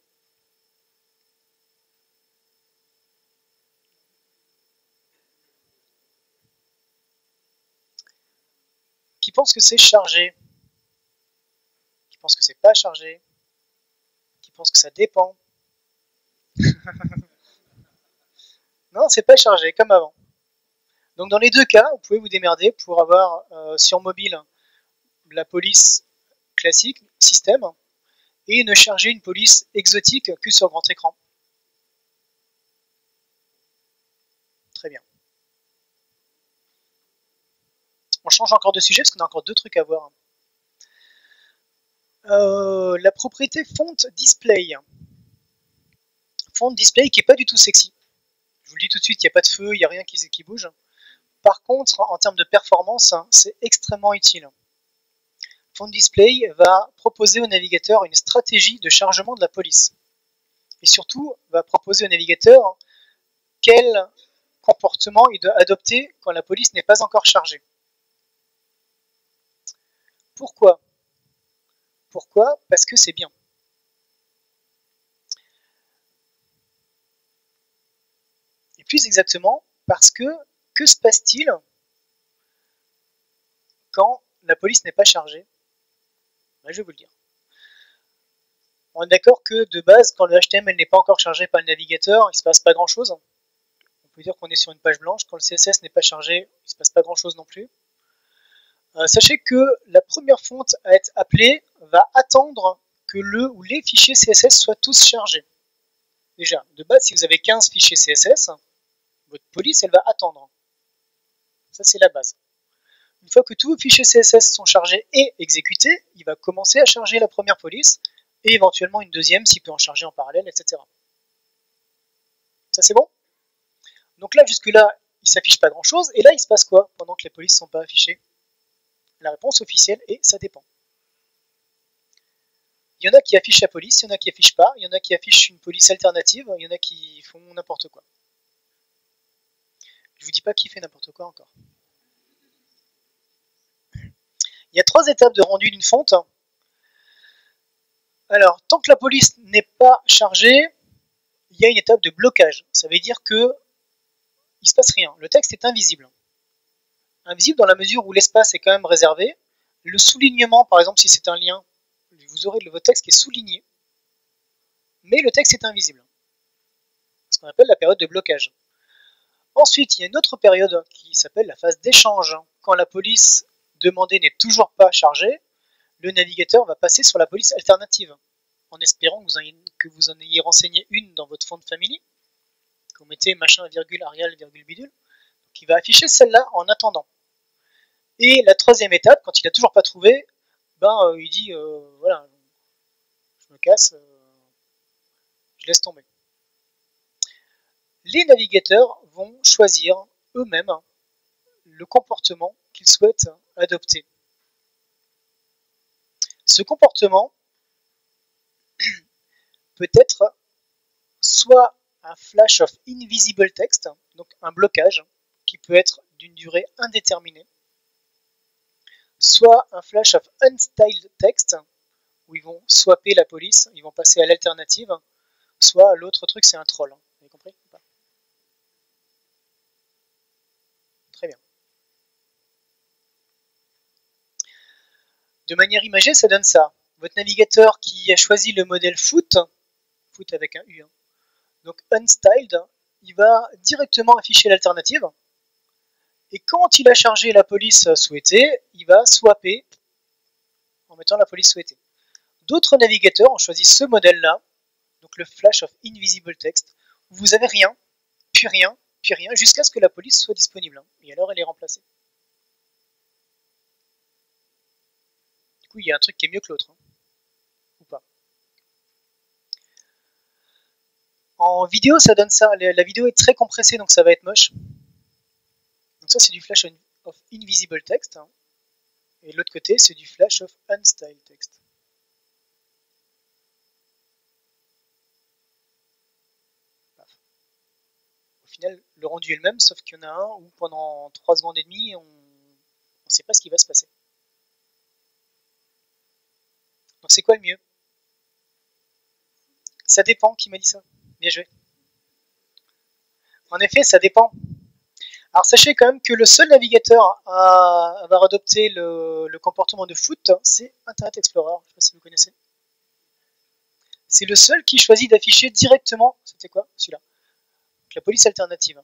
Qui pense que c'est chargé? Qui pense que c'est pas chargé? Qui pense que ça dépend? Non, c'est pas chargé, comme avant. Donc dans les deux cas, vous pouvez vous démerder pour avoir sur mobile la police classique, système, et ne charger une police exotique que sur grand écran. Très bien. On change encore de sujet parce qu'on a encore deux trucs à voir. La propriété font display. Font display qui n'est pas du tout sexy. Je vous le dis tout de suite, il n'y a pas de feu, il n'y a rien qui bouge. Par contre, en termes de performance, c'est extrêmement utile. Font display va proposer au navigateur une stratégie de chargement de la police. Et surtout, va proposer au navigateur quel comportement il doit adopter quand la police n'est pas encore chargée. Pourquoi? Pourquoi? Parce que c'est bien. Et plus exactement, parce que se passe-t-il quand la police n'est pas chargée? Ben, je vais vous le dire. On est d'accord que de base, quand le HTML n'est pas encore chargé par le navigateur, il ne se passe pas grand-chose. On peut dire qu'on est sur une page blanche. Quand le CSS n'est pas chargé, il ne se passe pas grand-chose non plus. Sachez que la première fonte à être appelée va attendre que le ou les fichiers CSS soient tous chargés. Déjà, de base, si vous avez 15 fichiers CSS, votre police, elle va attendre. Ça, c'est la base. Une fois que tous vos fichiers CSS sont chargés et exécutés, il va commencer à charger la première police et éventuellement une deuxième s'il peut en charger en parallèle, etc. Ça, c'est bon? Donc là, jusque-là, il ne s'affiche pas grand-chose. Et là, il se passe quoi pendant que les polices ne sont pas affichées? La réponse officielle est ça dépend. Il y en a qui affichent la police, il y en a qui affichent pas, il y en a qui affichent une police alternative, il y en a qui font n'importe quoi. Je vous dis pas qui fait n'importe quoi encore. Il y a 3 étapes de rendu d'une fonte. Alors, tant que la police n'est pas chargée, il y a une étape de blocage. Ça veut dire que il se passe rien. Le texte est invisible. Invisible dans la mesure où l'espace est quand même réservé. Le soulignement, par exemple, si c'est un lien, vous aurez votre texte qui est souligné, mais le texte est invisible. Ce qu'on appelle la période de blocage. Ensuite, il y a une autre période qui s'appelle la phase d'échange. Quand la police demandée n'est toujours pas chargée, le navigateur va passer sur la police alternative, en espérant que vous en ayez renseigné une dans votre fond de famille, que vous mettez machin, virgule, Arial, virgule, bidule, qui va afficher celle-là en attendant. Et la 3e étape, quand il n'a toujours pas trouvé, il dit voilà, je me casse, je laisse tomber. Les navigateurs vont choisir eux-mêmes le comportement qu'ils souhaitent adopter. Ce comportement peut être soit un flash of invisible text, donc un blocage qui peut être d'une durée indéterminée, soit un flash of unstyled text où ils vont swapper la police, ils vont passer à l'alternative, soit l'autre truc c'est un troll. Vous avez compris? Très bien. De manière imagée, ça donne ça. Votre navigateur qui a choisi le modèle foot avec un U, donc unstyled, il va directement afficher l'alternative. Et quand il a chargé la police souhaitée, il va swapper en mettant la police souhaitée. D'autres navigateurs ont choisi ce modèle-là, donc le flash of invisible text, où vous avez rien, puis rien, puis rien, jusqu'à ce que la police soit disponible. Et alors elle est remplacée. Du coup, il y a un truc qui est mieux que l'autre. Ou pas. En vidéo, ça donne ça. La vidéo est très compressée, donc ça va être moche. Donc ça, c'est du flash of invisible text. Et de l'autre côté, c'est du flash of unstyled text. Au final, le rendu est le même, sauf qu'il y en a un où pendant 3 secondes et demie, on ne sait pas ce qui va se passer. Donc c'est quoi le mieux? Ça dépend, qui m'a dit ça? Bien joué. En effet, ça dépend. Alors sachez quand même que le seul navigateur à avoir adopté le comportement de foot, c'est Internet Explorer. Je ne sais pas si vous connaissez. C'est le seul qui choisit d'afficher directement, c'était quoi celui-là? La police alternative.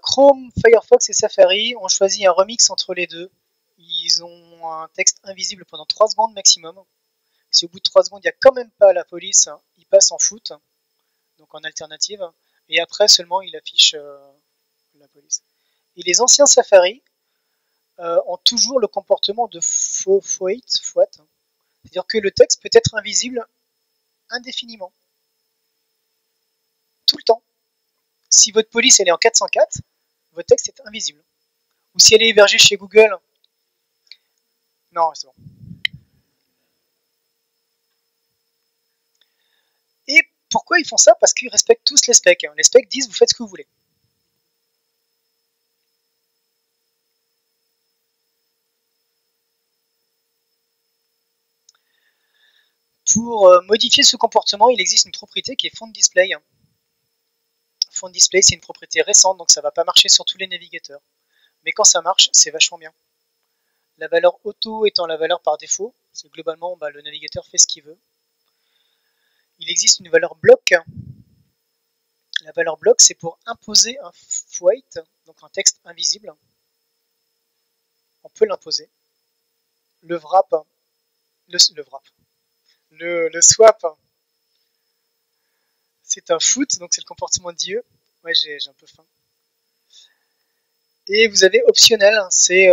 Chrome, Firefox et Safari ont choisi un remix entre les deux. Ils ont un texte invisible pendant 3 secondes maximum. Si au bout de 3 secondes il n'y a quand même pas la police, il passe en foot, donc en alternative, et après seulement il affiche la police. Et les anciens Safari ont toujours le comportement de fouet, c'est-à-dire que le texte peut être invisible indéfiniment, tout le temps. Si votre police elle est en 404, votre texte est invisible. Ou si elle est hébergée chez Google, non, c'est bon. Et pourquoi ils font ça? Parce qu'ils respectent tous les specs. Les specs disent vous faites ce que vous voulez. Pour modifier ce comportement, il existe une propriété qui est font display. Font display, c'est une propriété récente, donc ça ne va pas marcher sur tous les navigateurs. Mais quand ça marche, c'est vachement bien. La valeur auto étant la valeur par défaut, c'est globalement le navigateur fait ce qu'il veut. Il existe une valeur bloc. La valeur bloc, c'est pour imposer un fouet, donc un texte invisible. On peut l'imposer. Le wrap, le swap, c'est un foot, donc c'est le comportement d'IE. Ouais, j'ai un peu faim. Et vous avez optionnel, c'est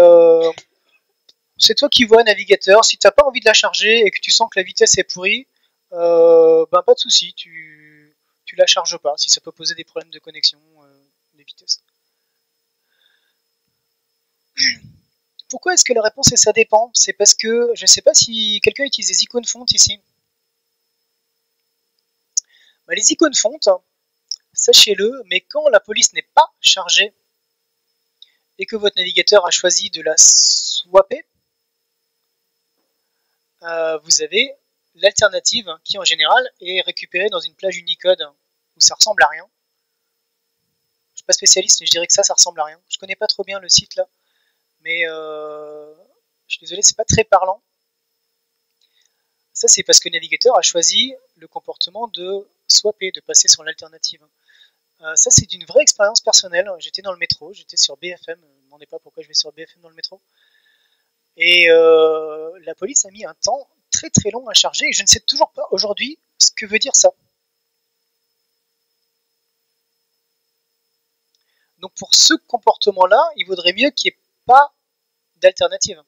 toi qui vois navigateur. Si tu n'as pas envie de la charger et que tu sens que la vitesse est pourrie, pas de souci, tu tu la charges pas, si ça peut poser des problèmes de connexion, de vitesse. Pourquoi est-ce que la réponse est ça dépend? C'est parce que je ne sais pas si quelqu'un utilise des icônes fontes ici. Bah, les icônes fontes, sachez-le, mais quand la police n'est pas chargée et que votre navigateur a choisi de la swapper, vous avez l'alternative qui en général est récupérée dans une plage Unicode où ça ressemble à rien. Je ne suis pas spécialiste, mais je dirais que ça ressemble à rien. Je connais pas trop bien le site là, mais je suis désolé, c'est pas très parlant. Ça, c'est parce que le navigateur a choisi le comportement de swapper, de passer sur l'alternative. Ça, c'est d'une vraie expérience personnelle. J'étais dans le métro, j'étais sur BFM. Ne me demandez pas pourquoi je vais sur BFM dans le métro. Et la police a mis un temps très très long à charger et je ne sais toujours pas aujourd'hui ce que veut dire ça. Donc pour ce comportement-là, il vaudrait mieux qu'il n'y ait pas d'alternative.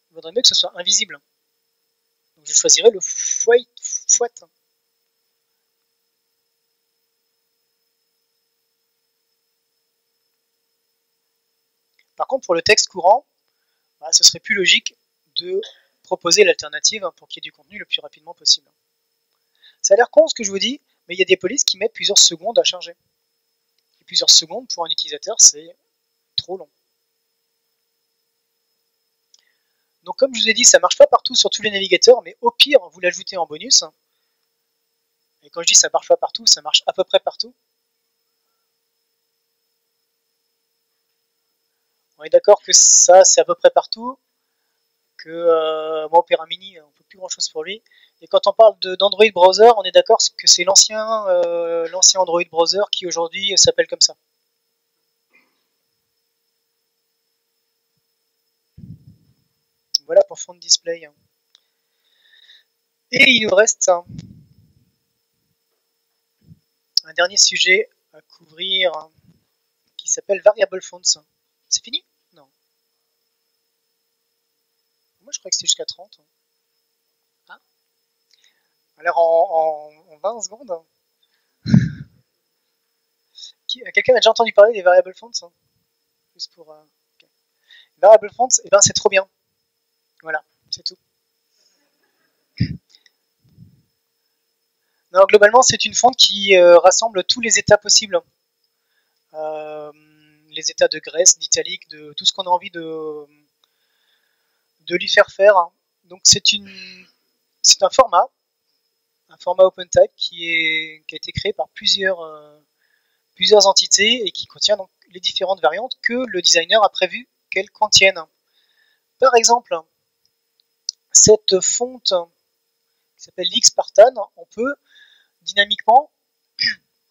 Il vaudrait mieux que ce soit invisible. Donc je choisirais le fouet. Par contre, pour le texte courant, bah, ce serait plus logique de proposer l'alternative pour qu'il y ait du contenu le plus rapidement possible. Ça a l'air con ce que je vous dis, mais il y a des polices qui mettent plusieurs secondes à charger. Et plusieurs secondes pour un utilisateur, c'est trop long. Donc comme je vous ai dit, ça ne marche pas partout sur tous les navigateurs, mais au pire, vous l'ajoutez en bonus. Et quand je dis ça ne marche pas partout, ça marche à peu près partout. On est d'accord que ça, c'est à peu près partout. Que moi, Opera Mini, on ne peut plus grand chose pour lui. Et quand on parle d'Android Browser, on est d'accord que c'est l'ancien Android Browser qui aujourd'hui s'appelle comme ça. Voilà pour Front Display. Et il nous reste un dernier sujet à couvrir qui s'appelle Variable Fonts. C'est fini? Non. Moi je crois que c'est jusqu'à 30. Ah. Alors en 20 secondes. Quelqu'un a déjà entendu parler des Variable Fonts? Juste pour. Okay. Variable Fonts, eh ben, c'est trop bien. Voilà, c'est tout. Non, globalement, c'est une fonte qui rassemble tous les états possibles. Les états de Grèce, d'italique, de tout ce qu'on a envie de lui faire faire. Donc c'est un format OpenType qui a été créé par plusieurs entités et qui contient donc les différentes variantes que le designer a prévu qu'elles contiennent. Par exemple, cette fonte qui s'appelle l'Xpartan, on peut dynamiquement,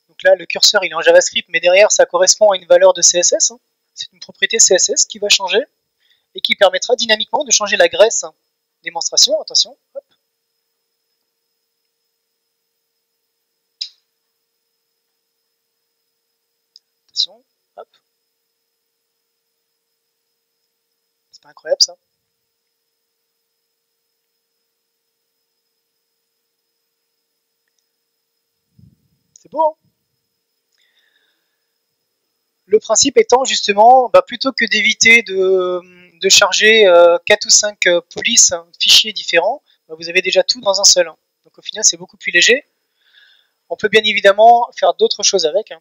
donc là le curseur il est en JavaScript, mais derrière ça correspond à une valeur de CSS. C'est une propriété CSS qui va changer et qui permettra dynamiquement de changer la graisse démonstration. Attention, hop. Attention, hop. C'est pas incroyable ça? C'est beau, hein? Le principe étant justement, plutôt que d'éviter de charger 4 ou 5 polices, fichiers différents, vous avez déjà tout dans un seul. Donc au final, c'est beaucoup plus léger. On peut bien évidemment faire d'autres choses avec.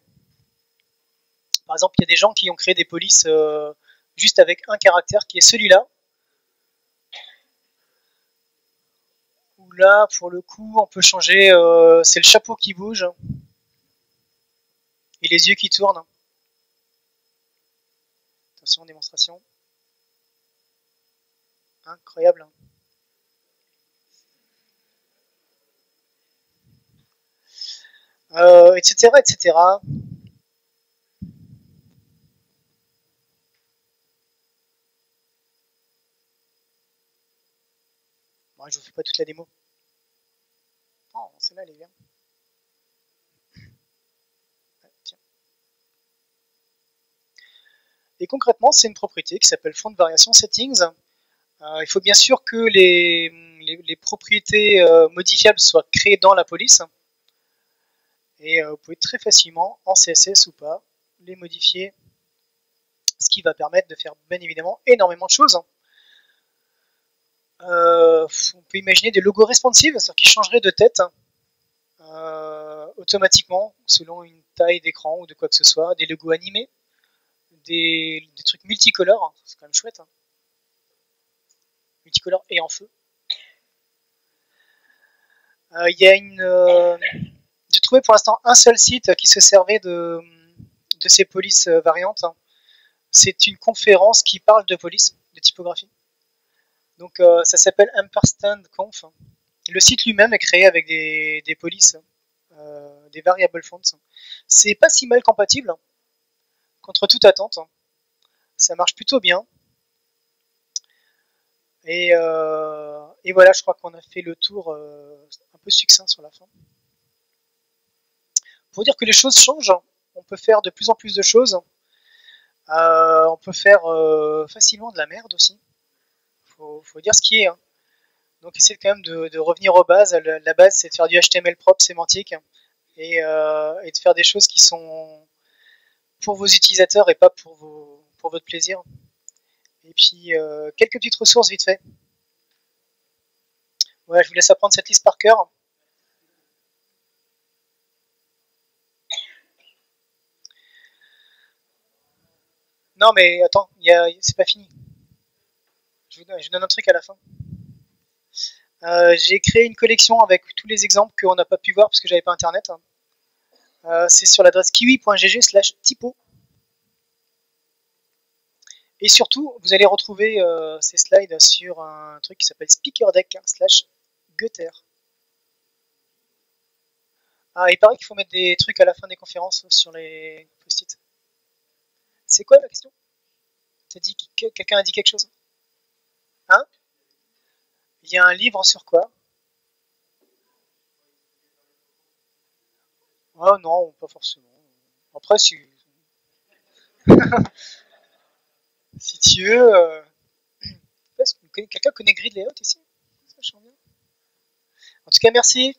Par exemple, il y a des gens qui ont créé des polices juste avec un caractère qui est celui-là. Où là, pour le coup, on peut changer, c'est le chapeau qui bouge et les yeux qui tournent. Attention, démonstration. Incroyable. Etc., etc. Bon, je vous fais pas toute la démo. Oh, celle-là, elle est bien. Ouais, tiens. Et concrètement, c'est une propriété qui s'appelle Font Variation Settings. Il faut bien sûr que les propriétés modifiables soient créées dans la police. Et vous pouvez très facilement, en CSS ou pas, les modifier, ce qui va permettre de faire bien évidemment énormément de choses. On peut imaginer des logos responsive, c'est-à-dire qui changeraient de tête automatiquement selon une taille d'écran ou de quoi que ce soit, des logos animés, des trucs multicolores, c'est quand même chouette. Multicolore et en feu. Y a j'ai trouvé pour l'instant un seul site qui se servait de ces polices variantes. C'est une conférence qui parle de police, de typographie. Donc ça s'appelle Ampersand Conf. Le site lui-même est créé avec des polices, des variable fonts. C'est pas si mal compatible, contre toute attente. Ça marche plutôt bien. Et voilà, je crois qu'on a fait le tour un peu succinct sur la fin. Pour dire que les choses changent, on peut faire de plus en plus de choses. On peut faire facilement de la merde aussi. Faut dire ce qui est. Hein. Donc essayez quand même de revenir aux bases. La base, c'est de faire du HTML propre, sémantique, et de faire des choses qui sont pour vos utilisateurs et pas pour votre plaisir. Et puis, quelques petites ressources vite fait. Voilà, je vous laisse apprendre cette liste par cœur. Non, mais attends, c'est pas fini. Je vous donne un truc à la fin. J'ai créé une collection avec tous les exemples qu'on n'a pas pu voir parce que j'avais pas internet. C'est sur l'adresse kiwi.gg/typo. Et surtout, vous allez retrouver ces slides sur un truc qui s'appelle speakerdeck/gutter. Ah, il paraît qu'il faut mettre des trucs à la fin des conférences sur les post-it. C'est quoi la question? Quelqu'un a dit quelque chose? Hein? Il y a un livre sur quoi? Oh non, pas forcément. Après, si tu veux. Quelqu'un connaît Grid Layout ici? Ça, je bien. En tout cas, merci.